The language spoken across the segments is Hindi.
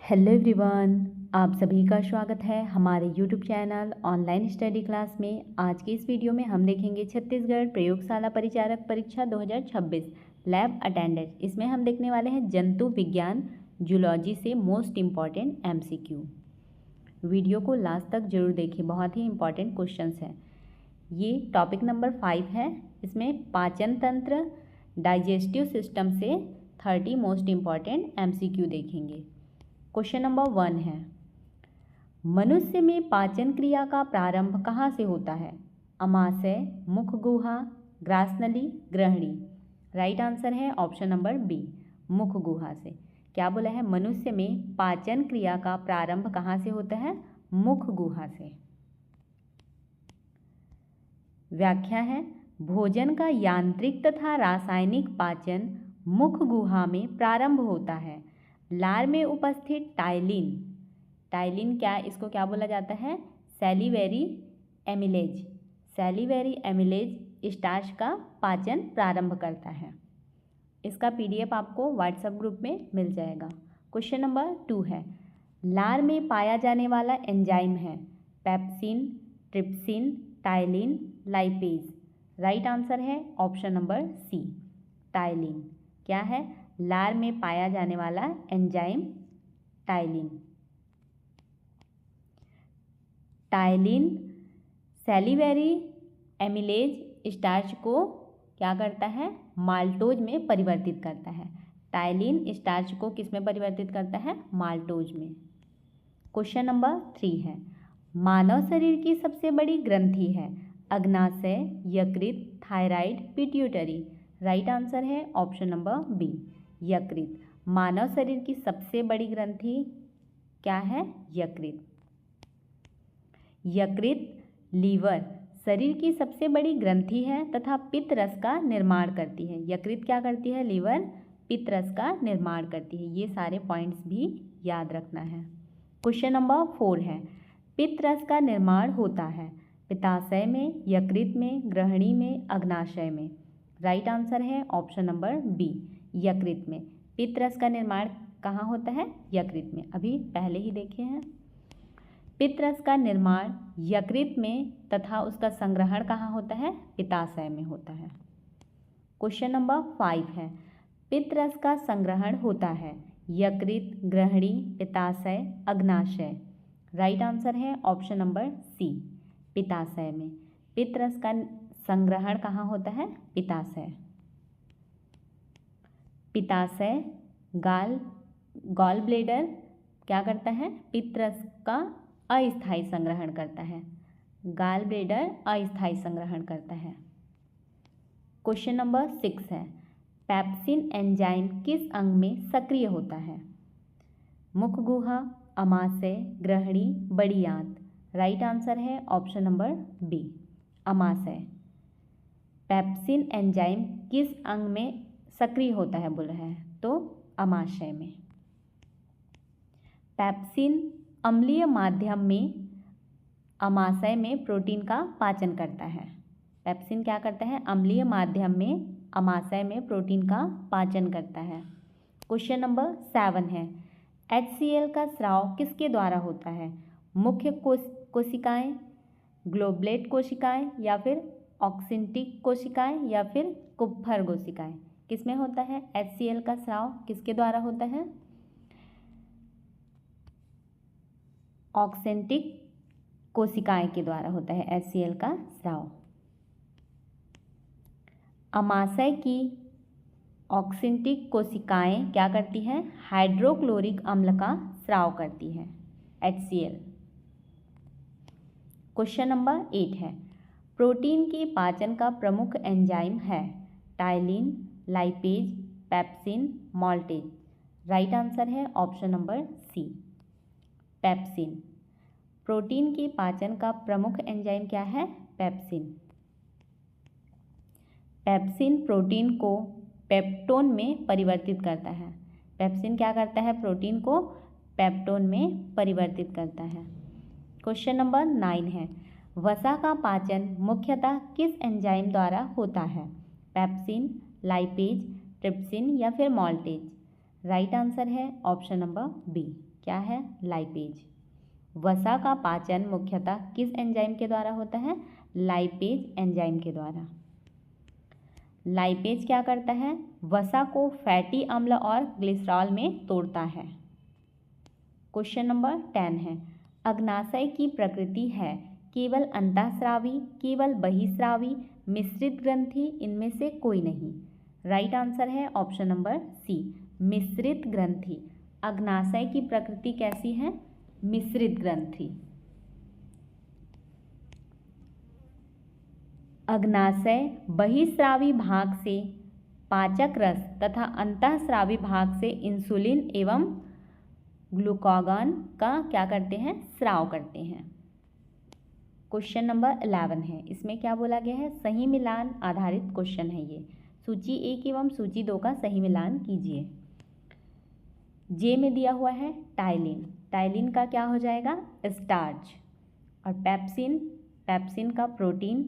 हेलो एवरीवन, आप सभी का स्वागत है हमारे YouTube channel online study class में। आज की इस वीडियो में हम देखेंगे छत्तीसगढ़ प्रयोगशाला परिचारक परीक्षा 2026 लैब अटेंडेंट। इसमें हम देखने वाले हैं जंतु विज्ञान जूलॉजी से मोस्ट इम्पॉर्टेंट एमसीक्यू। वीडियो को लास्ट तक जरूर देखें, बहुत ही इंपॉर्टेंट क्वेश्चंस हैं। ये टॉपिक नंबर 5 है। इसमें पाचन तंत्र डाइजेस्टिव सिस्टम से 30 मोस्ट इम्पॉर्टेंट एमसीक्यू देखेंगे। क्वेश्चन नंबर 1 है, मनुष्य में पाचन क्रिया का प्रारंभ कहाँ से होता है? अमाशय, मुख गुहा, ग्रासनली, ग्रहणी। राइट आंसर है ऑप्शन नंबर बी, मुख गुहा से। क्या बोला है? मनुष्य में पाचन क्रिया का प्रारंभ कहाँ से होता है? मुख गुहा से। व्याख्या है, भोजन का यांत्रिक तथा रासायनिक पाचन मुख गुहा में प्रारंभ होता है। लार में उपस्थित टाइलिन, टाइलिन क्या, इसको क्या बोला जाता है? सैलिवेरी एमिलेज। सैलिवेरी एमिलेज स्टार्च का पाचन प्रारंभ करता है। इसका पीडीएफ आपको व्हाट्सएप ग्रुप में मिल जाएगा। क्वेश्चन नंबर 2 है, लार में पाया जाने वाला एंजाइम है pepsin, trypsin, ptyalin, lipase. Right answer है ऑप्शन नंबर सी, टाइलिन। क्या है? लार में पाया जाने वाला enzyme ptyalin. Ptyalin salivary amylase starch को क्या करता है? माल्टोज में परिवर्तित करता है। टाइलिन स्टार्च को किस में परिवर्तित करता है? माल्टोज में। क्वेश्चन नंबर 3 है, मानव शरीर की सबसे बड़ी ग्रंथि है अग्नाशय, यकृत, थायराइड, पिट्यूटरी। राइट आंसर है ऑप्शन नंबर बी, यकृत। मानव शरीर की सबसे बड़ी ग्रंथि क्या है? यकृत। यकृत लीवर शरीर की सबसे बड़ी ग्रंथि है तथा पित्त रस का निर्माण करती है। यकृत क्या करती है? लीवर पित्त रस का निर्माण करती है। ये सारे पॉइंट्स भी याद रखना है। क्वेश्चन नंबर 4 है, पित्त रस का निर्माण होता है पित्ताशय में, यकृत में, ग्रहणी में, अग्नाशय में। राइट आंसर है ऑप्शन नंबर बी, यकृत में। पित्त रस का निर्माण कहाँ होता है? यकृत में। अभी पहले ही देखे हैं। पित्त रस का निर्माण यकृत में तथा उसका संग्रहण कहाँ होता है? पित्ताशय में होता है। क्वेश्चन नंबर 5 है, पित्त रस का संग्रहण होता है यकृत, ग्रहणी, पित्ताशय, अग्नाशय। राइट आंसर है ऑप्शन नंबर सी, पित्ताशय में। पित्त रस का संग्रहण कहाँ होता है? पित्ताशय। पित्ताशय गॉल ब्लेडर क्या करता है? पित्त रस का अस्थायी संग्रहण करता है। गॉल ब्लेडर अस्थायी संग्रहण करता है। क्वेश्चन नंबर 6 है, पेप्सिन एंजाइम किस अंग में सक्रिय होता है? मुख गुहा, अमाशय, ग्रहणी, बड़ी आंत। राइट आंसर है ऑप्शन नंबर बी, अमाशय। पेप्सिन एंजाइम किस अंग में सक्रिय होता है बोल रहा है? तो अमाशय में। पेप्सिन अम्लीय माध्यम में अमाशय में प्रोटीन का पाचन करता है। पेप्सिन क्या करता है? अम्लीय माध्यम में अमाशय में प्रोटीन का पाचन करता है। क्वेश्चन नंबर 7 है, HCl का स्राव किसके द्वारा होता है? मुख्य कोशिकाएं, ग्लोबलेट कोशिकाएं, या फिर ऑक्सिंटिक कोशिकाएं, या फिर कुप्फर कोशिकाएं। किसमें होता है HCl का स्राव? किसके द्वारा होता है? ऑक्सेंटिक कोशिकाएं के द्वारा होता है HCl का स्राव। अमाशय की ऑक्सिंटिक कोशिकाएं क्या करती हैं? हाइड्रोक्लोरिक अम्ल का स्राव करती है, HCl। क्वेश्चन नंबर 8 है, प्रोटीन के पाचन का प्रमुख एंजाइम है ptyalin, lipase, pepsin, maltase. Right answer है option number C, pepsin. Protein के पाचन का प्रमुख एंजाइम क्या है? पेप्सिन। पेप्सिन प्रोटीन को पेप्टोन में परिवर्तित करता है। पेप्सिन क्या करता है? प्रोटीन को पेप्टोन में परिवर्तित करता है। क्वेश्चन नंबर 9 है, वसा का पाचन मुख्यतः किस एंजाइम द्वारा होता है? पेप्सिन, लाइपेज, ट्रिप्सिन, या फिर माल्टेज। राइट आंसर है ऑप्शन नंबर बी, क्या है? लाइपेज। वसा का पाचन मुख्यतः किस एंजाइम के द्वारा होता है? लाइपेज एंजाइम के द्वारा। लाइपेज क्या करता है? वसा को फैटी अम्ल और ग्लिसरॉल में तोड़ता है। क्वेश्चन नंबर 10 है, अग्नाशय की प्रकृति है केवल अंतःस्रावी, केवल बहिस्रावी, मिश्रित ग्रंथि, इनमें से कोई नहीं। राइट आंसर है ऑप्शन नंबर सी, मिश्रित ग्रंथि। अग्नाशय की प्रकृति कैसी है? मिश्रित ग्रंथि। अग्नाशय बहिस्रावी भाग से पाचक रस तथा अंतःस्रावी भाग से इंसुलिन एवं ग्लूकागॉन का क्या करते हैं? स्राव करते हैं। क्वेश्चन नंबर 11 है, इसमें क्या बोला गया है? सही मिलान आधारित क्वेश्चन है ये। सूची 1 एवं सूची 2 का सही मिलान कीजिए। जे में दिया हुआ है टाइलिन, टाइलिन का क्या हो जाएगा? स्टार्च। और पेप्सिन, पेप्सिन का प्रोटीन।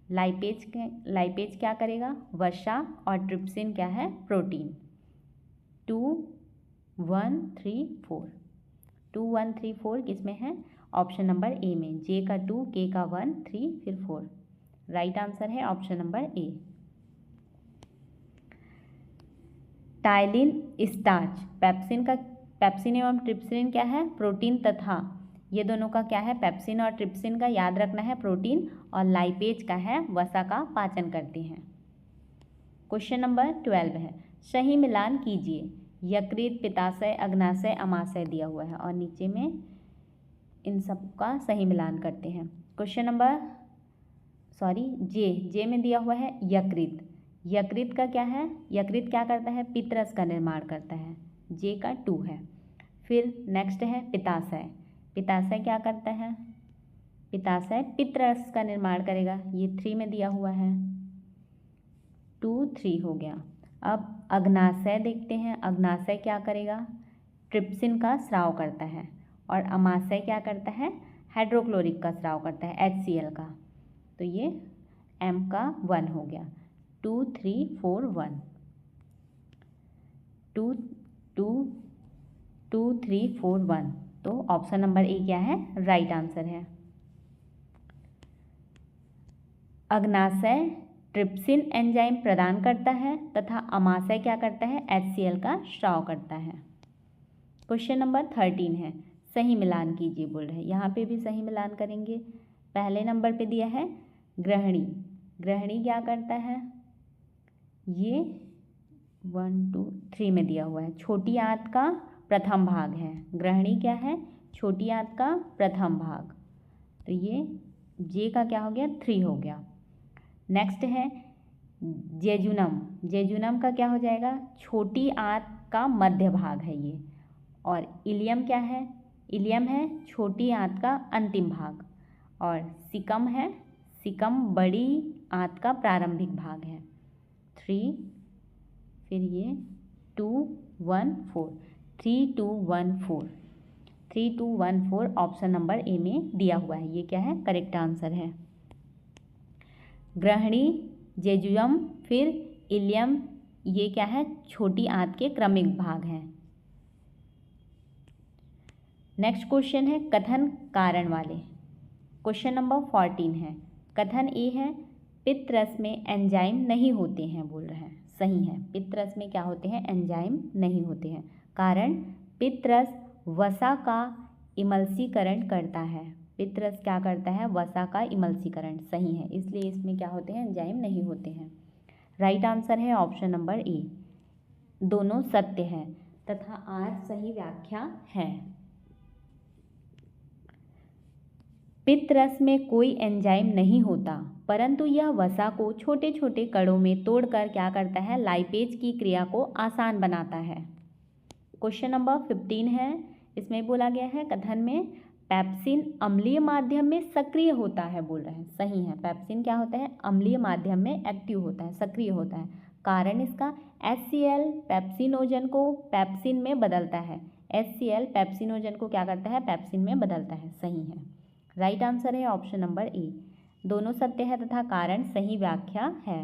लाइपेज क्या करेगा? वसा। और ट्रिप्सिन क्या है? प्रोटीन। 2 1 3 4, 2 1 3 4 किस में है? ऑप्शन नंबर ए में। जे का 2, के का 1, 3 फिर 4। राइट आंसर है option number A. Ptyalin starch, pepsin एवं ट्रिप्सिन क्या है? प्रोटीन तथा ये दोनों का क्या है? पेप्सिन और ट्रिप्सिन का याद रखना है प्रोटीन, और लाइपेज का है वसा का पाचन करते हैं। क्वेश्चन नंबर 12 है, सही मिलान कीजिए। यकृत, पित्ताशय, अग्नाशय, अमाशय दिया हुआ है और नीचे में इन सब का सही मिलान करते हैं। क्वेश्चन नंबर जे में दिया हुआ है यकृत। यकृत का क्या है? यकृत क्या करता है? पित्तरस का निर्माण करता है। जे का 2 है। फिर नेक्स्ट है पित्ताशय। पित्ताशय क्या करता है? पित्ताशय पित्तरस का निर्माण करेगा। ये 3 में दिया हुआ है। 2 3 हो गया। अब अग्नाशय देखते हैं। अग्नाशय क्या करेगा? ट्रिप्सिन का स्राव करता है। और अमाशय क्या करता है? हाइड्रोक्लोरिक का स्राव करता है, HCl का। तो ये M का 1 हो गया। 2 3 4 1, 2 2 2 3 4 1। तो ऑप्शन नंबर ए क्या है? राइट आंसर है। अग्नाशय ट्रिप्सिन एंजाइम प्रदान करता है तथा अमाशय क्या करता है? HCl का स्राव करता है। क्वेश्चन नंबर 13 है, सही मिलान कीजिए बोल रहे हैं। यहाँ पे भी सही मिलान करेंगे। पहले नंबर पे दिया है ग्रहणी। ग्रहणी क्या करता है? ये 1 2 3 में दिया हुआ है। छोटी आंत का प्रथम भाग है। ग्रहणी क्या है? छोटी आंत का प्रथम भाग। तो ये जे का क्या हो गया? 3 हो गया। नेक्स्ट है जेजुनम। जेजुनम का क्या हो जाएगा? छोटी आंत का मध्य भाग है ये। और इलियम क्या है? इलियम है छोटी आंत का अंतिम भाग। और सिकम है, सिकम बड़ी आंत का प्रारंभिक भाग है। 3 फिर ये 2 1 4, 3 2 1 4, 3 2 1 4 ऑप्शन नंबर ए में दिया हुआ है। ये क्या है? करेक्ट आंसर है। ग्रहणी, जेजुयम, फिर इलियम, ये क्या है? छोटी आंत के क्रमिक भाग हैं। नेक्स्ट क्वेश्चन है कथन कारण वाले। क्वेश्चन नंबर 14 है, कथन ए है पित्तरस में एंजाइम नहीं होते हैं बोल रहे हैं। सही है, पित्तरस में क्या होते हैं? एंजाइम नहीं होते हैं। कारण पित्तरस वसा का इमल्सीकरण करता है। पित्तरस क्या करता है? वसा का इमल्सीकरण। सही है, इसलिए इसमें क्या होते हैं? एंजाइम नहीं होते हैं। राइट आंसर है ऑप्शन नंबर ए। दोनों सत्य है तथा आर सही व्याख्या है। पित्तरस में कोई एंजाइम नहीं होता, परंतु यह वसा को छोटे छोटे कणों में तोड़कर क्या करता है? लाइपेज की क्रिया को आसान बनाता है। क्वेश्चन नंबर 15 है, इसमें बोला गया है कथन में पेप्सिन अम्लीय माध्यम में सक्रिय होता है बोल रहे हैं। सही है, पेप्सिन क्या होता है? अम्लीय माध्यम में एक्टिव होता है, सक्रिय होता है। कारण इसका HCl पेप्सिनोजन को पेप्सिन में बदलता है। HCl पेप्सिनोजन को क्या करता है? पेप्सिन में बदलता है। सही है, राइट आंसर है ऑप्शन नंबर ए। दोनों सत्य है तथा कारण सही व्याख्या है।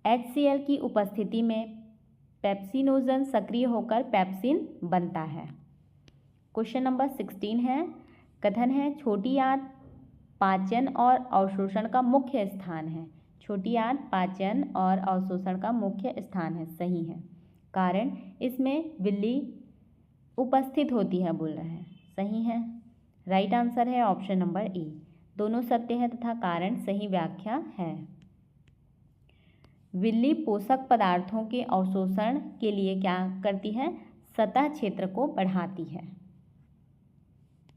HCl की उपस्थिति में पेप्सिनोजन सक्रिय होकर पेप्सिन बनता है। क्वेश्चन नंबर 16 है, कथन है छोटी आंत पाचन और अवशोषण का मुख्य स्थान है। छोटी आंत पाचन और अवशोषण का मुख्य स्थान है, सही है। कारण इसमें बिल्ली उपस्थित होती है बोल रहे हैं, सही है। राइट आंसर है ऑप्शन नंबर ए, दोनों सत्य है तथा कारण सही व्याख्या है। बिल्ली पोषक पदार्थों के अवशोषण के लिए क्या करती है, सतह क्षेत्र को बढ़ाती है।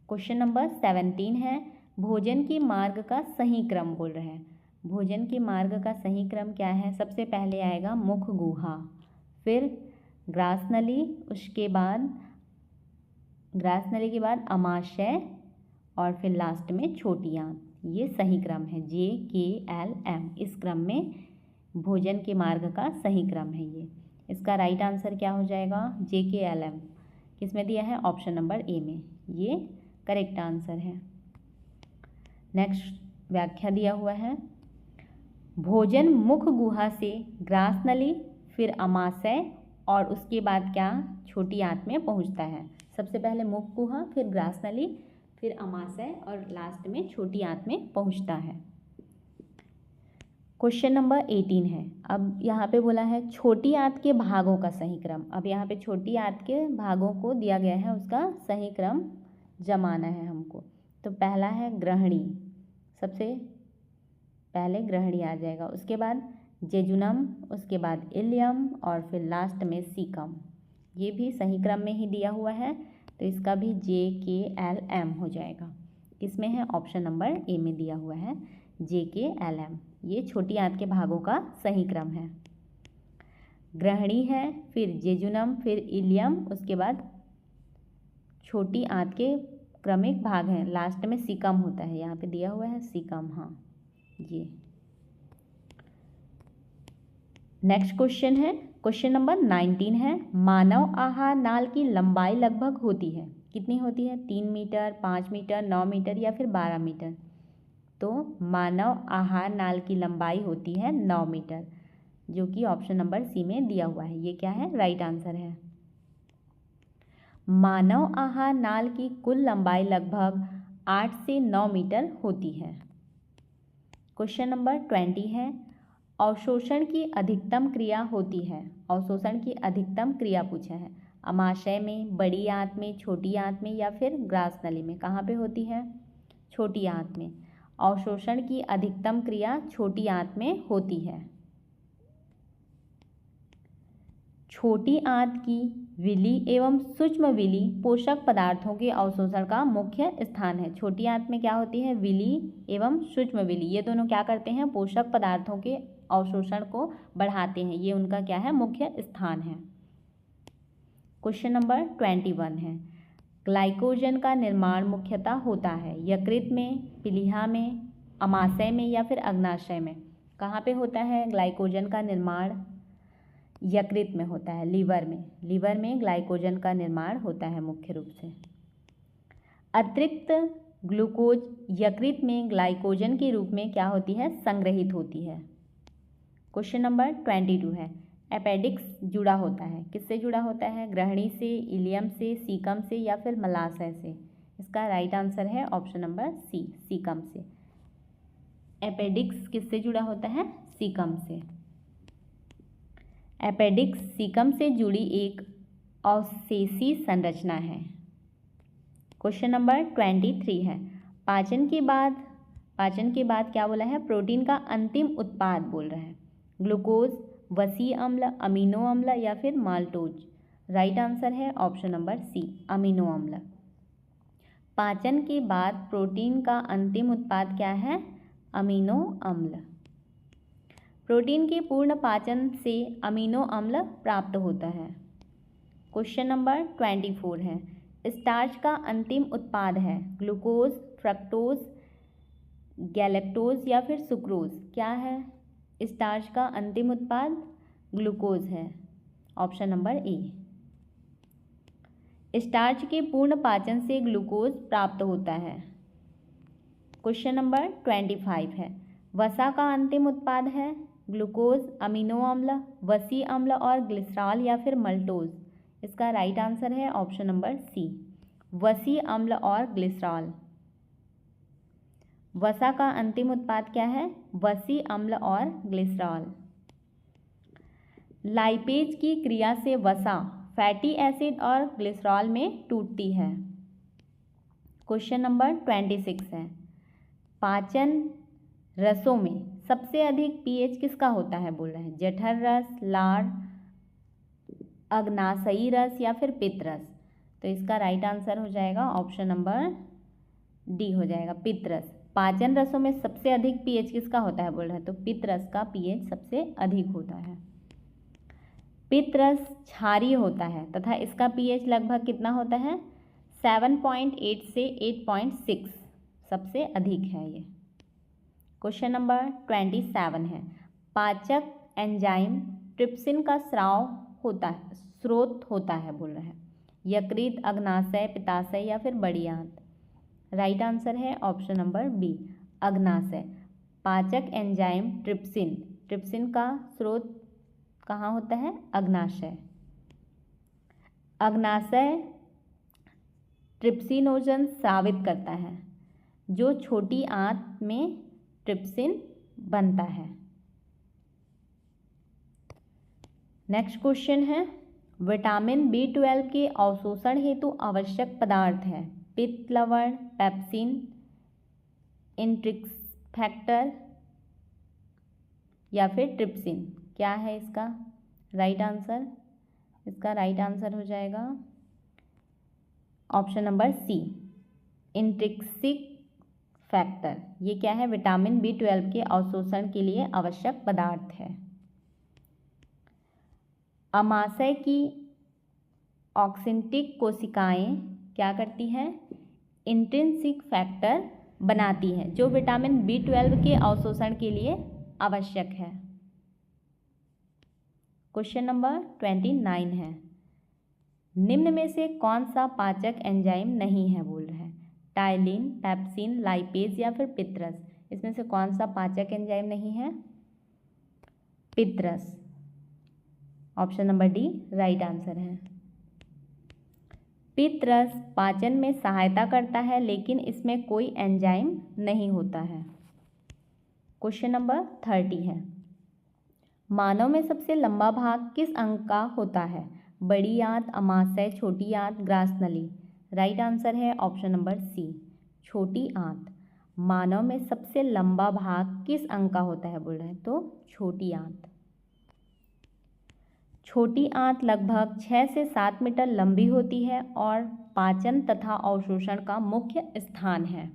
क्वेश्चन नंबर 17 है, भोजन के मार्ग का सही क्रम बोल रहे हैं। भोजन के मार्ग का सही क्रम क्या है, सबसे पहले आएगा मुख गुहा, फिर ग्रासनली, उसके बाद ग्रासनली के बाद अमाशय और फिर लास्ट में छोटी आंत। ये सही क्रम है, JKLM, इस क्रम में भोजन के मार्ग का सही क्रम है ये। इसका राइट आंसर क्या हो जाएगा, JKLM। किसमें दिया है, ऑप्शन नंबर ए में, ये करेक्ट आंसर है। नेक्स्ट व्याख्या दिया हुआ है, भोजन मुख गुहा से ग्रासनली, फिर अमाशय और उसके बाद क्या, छोटी आंत में पहुंचता है। सबसे पहले मुख गुहा, फिर ग्रासनली, फिर अमाशय और लास्ट में छोटी आंत में पहुंचता है। क्वेश्चन नंबर 18 है, अब यहाँ पे बोला है छोटी आंत के भागों का सही क्रम। अब यहाँ पे छोटी आंत के भागों को दिया गया है, उसका सही क्रम जमाना है हमको। तो पहला है ग्रहणी, सबसे पहले ग्रहणी आ जाएगा, उसके बाद जेजुनम, उसके बाद इलियम और फिर लास्ट में सीकम। ये भी सही क्रम में ही दिया हुआ है, तो इसका भी JKLM हो जाएगा। किसमें है, ऑप्शन नंबर ए में दिया हुआ है, JKLM। ये छोटी आंत के भागों का सही क्रम है। ग्रहणी है, फिर जेजुनम, फिर इलियम, उसके बाद छोटी आंत के क्रमिक भाग हैं, लास्ट में सीकम होता है, यहाँ पे दिया हुआ है सीकम, हाँ ये। नेक्स्ट क्वेश्चन है, क्वेश्चन नंबर 19 है, मानव आहार नाल की लंबाई लगभग होती है, कितनी होती है, 3 मीटर, 5 मीटर, 9 मीटर या फिर 12 मीटर। तो मानव आहार नाल की लंबाई होती है 9 मीटर, जो कि ऑप्शन नंबर सी में दिया हुआ है। ये क्या है, राइट आंसर है। मानव आहार नाल की कुल लंबाई लगभग 8 से 9 मीटर होती है। क्वेश्चन नंबर 20 है, अवशोषण की अधिकतम क्रिया होती है। अवशोषण की अधिकतम क्रिया पूछा है, अमाशय में, बड़ी आंत में, छोटी आंत में या फिर ग्रासनली में। कहाँ पे होती है, छोटी आंत में। अवशोषण की अधिकतम क्रिया छोटी आंत में होती है। छोटी आंत की विली एवं सूक्ष्म विली पोषक पदार्थों के अवशोषण का मुख्य स्थान है। छोटी आंत में क्या होती है, विली एवं सूक्ष्म विली, ये दोनों क्या करते हैं, पोषक पदार्थों के अवशोषण को बढ़ाते हैं, ये उनका क्या है, मुख्य स्थान है। क्वेश्चन नंबर 21 है, ग्लाइकोजन का निर्माण मुख्यतः होता है यकृत में, पीलिया में, अमाशय में या फिर अग्नाशय में। कहाँ पे होता है ग्लाइकोजन का निर्माण, यकृत में होता है, लीवर में। लीवर में ग्लाइकोजन का निर्माण होता है मुख्य रूप से। अतिरिक्त ग्लूकोज यकृत में ग्लाइकोजन के रूप में क्या होती है, संग्रहित होती है। क्वेश्चन नंबर 22 है, अपेंडिक्स जुड़ा होता है, किससे जुड़ा होता है, ग्रहणी से, इलियम से, सीकम से या फिर मलाशय से। इसका राइट आंसर है ऑप्शन नंबर सी, सीकम से। अपेंडिक्स किससे जुड़ा होता है, सीकम से। अपेंडिक्स सीकम से जुड़ी एक अवशेषी संरचना है। क्वेश्चन नंबर 23 है, पाचन के बाद क्या बोला है, प्रोटीन का अंतिम उत्पाद बोल रहा है, ग्लूकोज, वसी अम्ल, अमीनो अम्ल या फिर माल्टोज। राइट आंसर है ऑप्शन नंबर सी, अमीनो अम्ल। पाचन के बाद प्रोटीन का अंतिम उत्पाद क्या है, अमीनो अम्ल। प्रोटीन के पूर्ण पाचन से अमीनो अम्ल प्राप्त होता है। क्वेश्चन नंबर 24 है, स्टार्च का अंतिम उत्पाद है ग्लूकोज, फ्रक्टोज, गैलेक्टोज या फिर सुक्रोज। क्या है स्टार्च का अंतिम उत्पाद, ग्लूकोज है, ऑप्शन नंबर ए। स्टार्च के पूर्ण पाचन से ग्लूकोज प्राप्त होता है। क्वेश्चन नंबर 25 है, वसा का अंतिम उत्पाद है ग्लूकोज, अमीनो अम्ल, वसी अम्ल और ग्लिसरॉल या फिर मल्टोज। इसका राइट आंसर है ऑप्शन नंबर सी, वसी अम्ल और ग्लिसरॉल। वसा का अंतिम उत्पाद क्या है? वसी अम्ल और ग्लिसरॉल। लाइपेज की क्रिया से वसा फैटी एसिड और ग्लिसरॉल में टूटती है। क्वेश्चन नंबर 26 है, पाचन रसों में सबसे अधिक पीएच किसका होता है बोल रहे हैं? जठर रस, लार, अग्नाशयी रस या फिर पित्त रस। तो इसका राइट आंसर हो जाएगा ऑप्शन नंबर डी हो जाएगा, पित्त रस। पाचन रसों में सबसे अधिक पीएच किसका होता है बोल रहे हैं? तो पित्त रस का पीएच सबसे अधिक होता है। पित्त रस क्षारीय होता है तथा इसका पीएच लगभग कितना होता है? 7.8 से 8.6 सबसे अधिक है ये। क्वेश्चन नंबर 27 है, पाचक एंजाइम ट्रिप्सिन का स्रोत होता है बोल रहे हैं? यकृत, अग्नाशय, पित्ताशय या फिर बड़ी आंत। राइट आंसर है ऑप्शन नंबर बी, अग्नाशय। पाचक एंजाइम ट्रिप्सिन का स्रोत कहाँ होता है? अग्नाशय। अग्नाशय ट्रिप्सिनोजन स्रावित करता है, जो छोटी आंत में ट्रिप्सिन बनता है। नेक्स्ट क्वेश्चन है, विटामिन B12 के अवशोषण हेतु आवश्यक पदार्थ है? पित्त लवण, पेप्सिन, इंट्रिक्स फैक्टर या फिर ट्रिप्सिन। क्या है इसका राइट आंसर? इसका राइट आंसर हो जाएगा ऑप्शन नंबर सी, इंट्रिक्सिक फैक्टर। ये क्या है? विटामिन B12 के अवशोषण के लिए आवश्यक पदार्थ है। अमाशय की ऑक्सिनटिक कोशिकाएं क्या करती हैं? इंट्रिंसिक फैक्टर बनाती हैं, जो विटामिन B12 के अवशोषण के लिए आवश्यक है। क्वेश्चन नंबर 29 है, निम्न में से कौन सा पाचक एंजाइम नहीं है बोल रहे हैं? टाइलिन, पेप्सिन, लाइपेज या फिर पित्त रस। इसमें से कौन सा पाचक एंजाइम नहीं है? पित्त रस। Option number D right answer है। पित्त रस पाचन में सहायता करता है, लेकिन इसमें कोई एंजाइम नहीं होता है। क्वेश्चन नंबर 30 है, मानव में सबसे लंबा भाग किस अंग का होता है? बड़ी आंत, अमाशय, छोटी आंत, ग्रासनली। राइट आंसर है ऑप्शन नंबर सी, छोटी आंत। मानव में सबसे लंबा भाग किस अंग का होता है बोल रहे हैं? तो छोटी आंत। छोटी आंत लगभग 6 से 7 मीटर लंबी होती है और पाचन तथा अवशोषण का मुख्य स्थान है।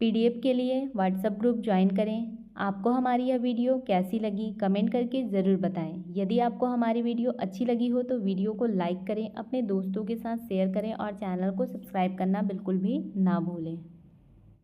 पीडीएफ के लिए व्हाट्सएप ग्रुप ज्वाइन करें। आपको हमारी यह वीडियो कैसी लगी कमेंट करके ज़रूर बताएं। यदि आपको हमारी वीडियो अच्छी लगी हो तो वीडियो को लाइक करें, अपने दोस्तों के साथ शेयर करें और चैनल को सब्सक्राइब करना बिल्कुल भी ना भूलें।